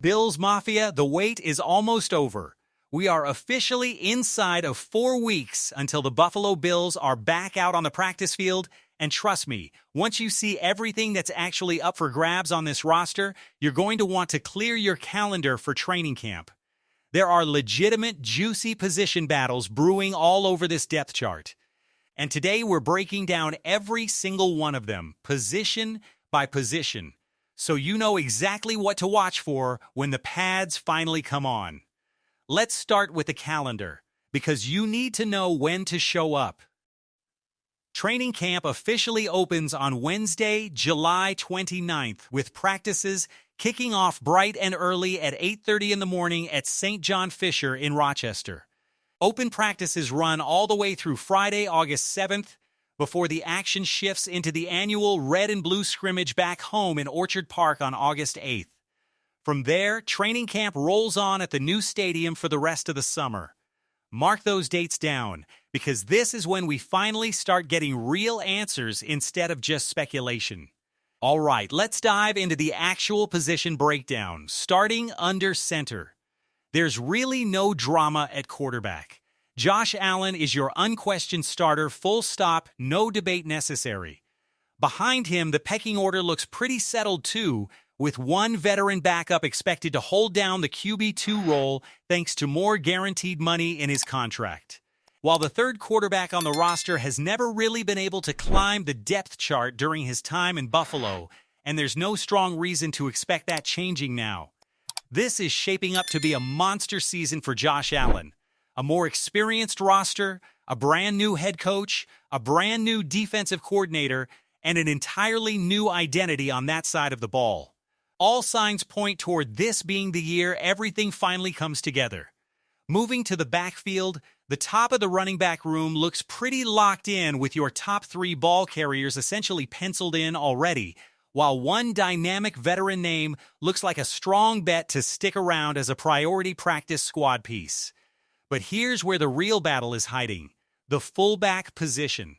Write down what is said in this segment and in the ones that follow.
Bills Mafia, the wait is almost over. We are officially inside of 4 weeks until the Buffalo Bills are back out on the practice field, and trust me, once you see everything that's actually up for grabs on this roster, you're going to want to clear your calendar for training camp. There are legitimate, juicy position battles brewing all over this depth chart. And today we're breaking down every single one of them, position by position, so you know exactly what to watch for when the pads finally come on. Let's start with the calendar, because you need to know when to show up. Training camp officially opens on Wednesday, July 29th, with practices kicking off bright and early at 8:30 in the morning at St. John Fisher in Rochester. Open practices run all the way through Friday, August 7th, before the action shifts into the annual red and blue scrimmage back home in Orchard Park on August 8th. From there, training camp rolls on at the new stadium for the rest of the summer. Mark those dates down, because this is when we finally start getting real answers instead of just speculation. All right, let's dive into the actual position breakdown, starting under center. There's really no drama at quarterback. Josh Allen is your unquestioned starter, full stop, no debate necessary. Behind him, the pecking order looks pretty settled too, with one veteran backup expected to hold down the QB2 role thanks to more guaranteed money in his contract. While the third quarterback on the roster has never really been able to climb the depth chart during his time in Buffalo, and there's no strong reason to expect that changing now. This is shaping up to be a monster season for Josh Allen. A more experienced roster, a brand new head coach, a brand new defensive coordinator, and an entirely new identity on that side of the ball. All signs point toward this being the year everything finally comes together. Moving to the backfield, the top of the running back room looks pretty locked in with your top 3 ball carriers essentially penciled in already, while one dynamic veteran name looks like a strong bet to stick around as a priority practice squad piece. But here's where the real battle is hiding, the fullback position.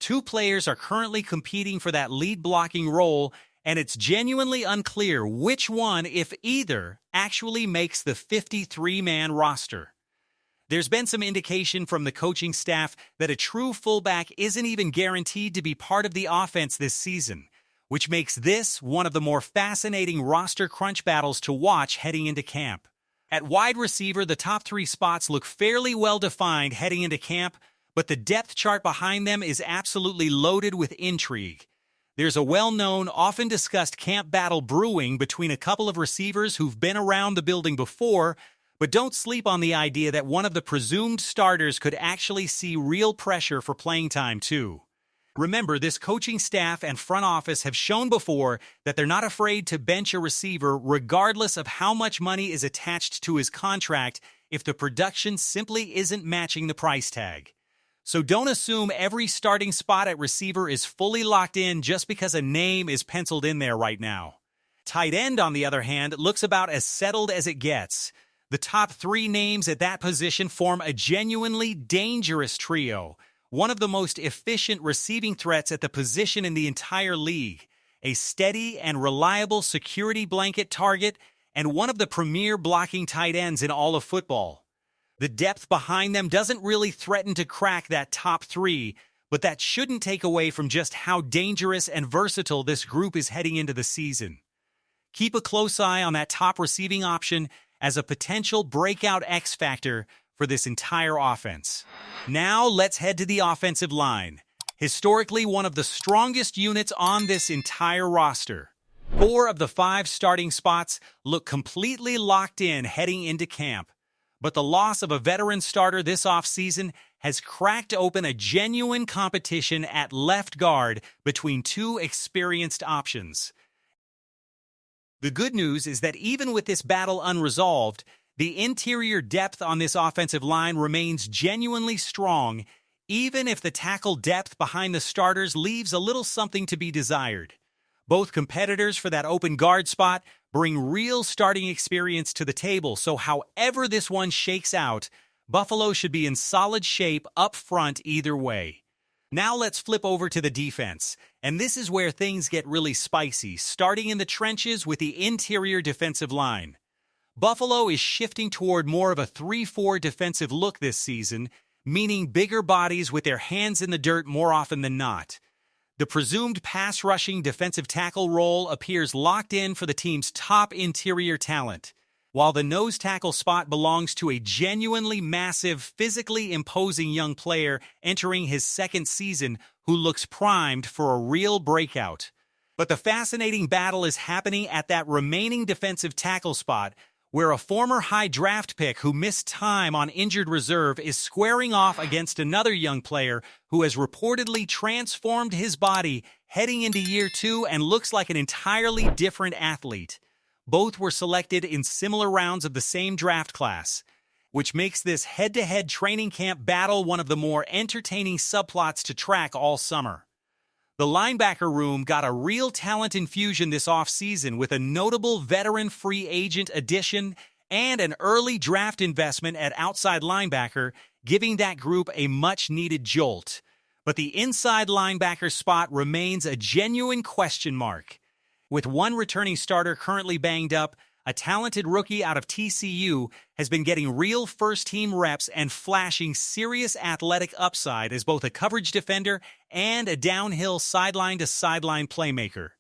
2 players are currently competing for that lead blocking role, and it's genuinely unclear which one, if either, actually makes the 53-man roster. There's been some indication from the coaching staff that a true fullback isn't even guaranteed to be part of the offense this season, which makes this one of the more fascinating roster crunch battles to watch heading into camp. At wide receiver, the top 3 spots look fairly well defined heading into camp, but the depth chart behind them is absolutely loaded with intrigue. There's a well-known, often discussed camp battle brewing between a couple of receivers who've been around the building before, but don't sleep on the idea that one of the presumed starters could actually see real pressure for playing time too. Remember, this coaching staff and front office have shown before that they're not afraid to bench a receiver regardless of how much money is attached to his contract if the production simply isn't matching the price tag. So don't assume every starting spot at receiver is fully locked in just because a name is penciled in there right now. Tight end, on the other hand, looks about as settled as it gets. The top 3 names at that position form a genuinely dangerous trio, one of the most efficient receiving threats at the position in the entire league, a steady and reliable security blanket target, and one of the premier blocking tight ends in all of football. The depth behind them doesn't really threaten to crack that top 3, but that shouldn't take away from just how dangerous and versatile this group is heading into the season. Keep a close eye on that top receiving option as a potential breakout X factor for this entire offense. Now let's head to the offensive line, historically one of the strongest units on this entire roster. 4 of the 5 starting spots look completely locked in heading into camp, but the loss of a veteran starter this offseason has cracked open a genuine competition at left guard between 2 experienced options. The good news is that even with this battle unresolved, the interior depth on this offensive line remains genuinely strong, even if the tackle depth behind the starters leaves a little something to be desired. Both competitors for that open guard spot bring real starting experience to the table, so however this one shakes out, Buffalo should be in solid shape up front either way. Now let's flip over to the defense, and this is where things get really spicy, starting in the trenches with the interior defensive line. Buffalo is shifting toward more of a 3-4 defensive look this season, meaning bigger bodies with their hands in the dirt more often than not. The presumed pass-rushing defensive tackle role appears locked in for the team's top interior talent, while the nose tackle spot belongs to a genuinely massive, physically imposing young player entering his second season who looks primed for a real breakout. But the fascinating battle is happening at that remaining defensive tackle spot, where a former high draft pick who missed time on injured reserve is squaring off against another young player who has reportedly transformed his body heading into year 2 and looks like an entirely different athlete. Both were selected in similar rounds of the same draft class, which makes this head-to-head training camp battle one of the more entertaining subplots to track all summer. The linebacker room got a real talent infusion this offseason with a notable veteran free agent addition and an early draft investment at outside linebacker, giving that group a much-needed jolt. But the inside linebacker spot remains a genuine question mark. With one returning starter currently banged up, a talented rookie out of TCU has been getting real first-team reps and flashing serious athletic upside as both a coverage defender and a downhill sideline-to-sideline playmaker.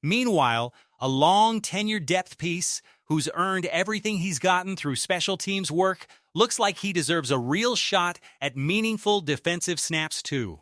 Meanwhile, a long tenured depth piece who's earned everything he's gotten through special teams work looks like he deserves a real shot at meaningful defensive snaps too.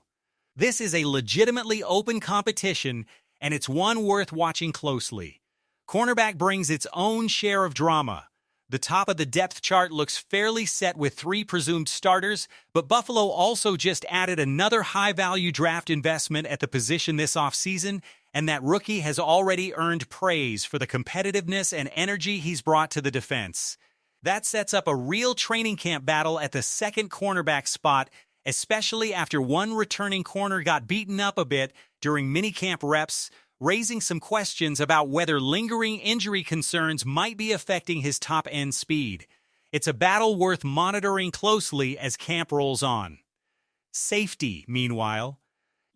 This is a legitimately open competition, and it's one worth watching closely. Cornerback brings its own share of drama. The top of the depth chart looks fairly set with 3 presumed starters, but Buffalo also just added another high-value draft investment at the position this offseason, and that rookie has already earned praise for the competitiveness and energy he's brought to the defense. That sets up a real training camp battle at the second cornerback spot, especially after one returning corner got beaten up a bit during minicamp reps, raising some questions about whether lingering injury concerns might be affecting his top-end speed. It's a battle worth monitoring closely as camp rolls on. Safety, meanwhile,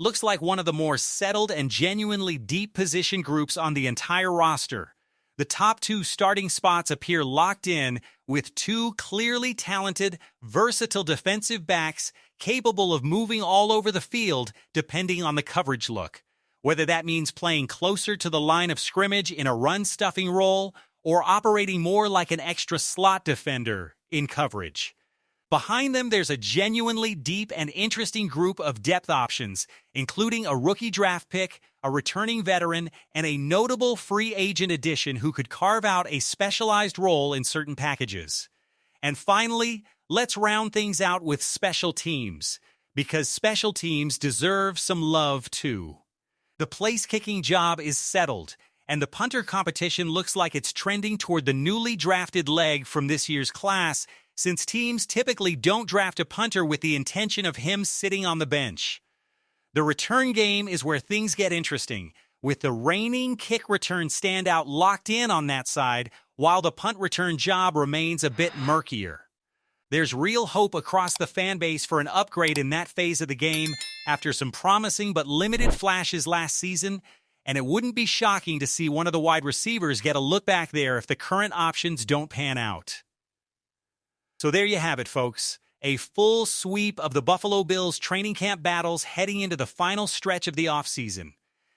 looks like one of the more settled and genuinely deep position groups on the entire roster. The top 2 starting spots appear locked in with 2 clearly talented, versatile defensive backs capable of moving all over the field depending on the coverage look, whether that means playing closer to the line of scrimmage in a run-stuffing role or operating more like an extra slot defender in coverage. Behind them, there's a genuinely deep and interesting group of depth options, including a rookie draft pick, a returning veteran, and a notable free agent addition who could carve out a specialized role in certain packages. And finally, let's round things out with special teams, because special teams deserve some love too. The place-kicking job is settled, and the punter competition looks like it's trending toward the newly drafted leg from this year's class, since teams typically don't draft a punter with the intention of him sitting on the bench. The return game is where things get interesting, with the reigning kick return standout locked in on that side, while the punt return job remains a bit murkier. There's real hope across the fan base for an upgrade in that phase of the game after some promising but limited flashes last season, and it wouldn't be shocking to see one of the wide receivers get a look back there if the current options don't pan out. So there you have it, folks. A full sweep of the Buffalo Bills training camp battles heading into the final stretch of the offseason.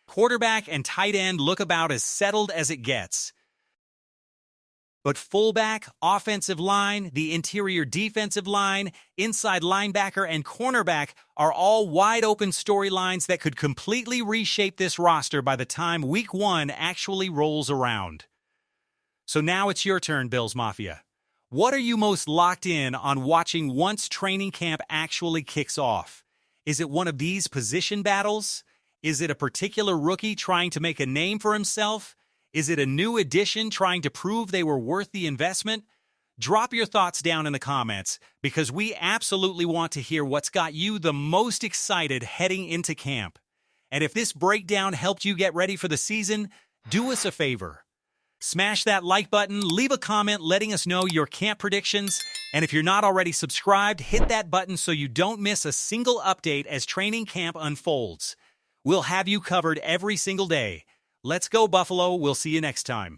Quarterback and tight end look about as settled as it gets. But fullback, offensive line, the interior defensive line, inside linebacker, and cornerback are all wide-open storylines that could completely reshape this roster by the time Week 1 actually rolls around. So now it's your turn, Bills Mafia. What are you most locked in on watching once training camp actually kicks off? Is it one of these position battles? Is it a particular rookie trying to make a name for himself? Is it a new addition trying to prove they were worth the investment? Drop your thoughts down in the comments, because we absolutely want to hear what's got you the most excited heading into camp. And if this breakdown helped you get ready for the season, do us a favor. Smash that like button, leave a comment letting us know your camp predictions, and if you're not already subscribed, hit that button so you don't miss a single update as training camp unfolds. We'll have you covered every single day. Let's go, Buffalo. We'll see you next time.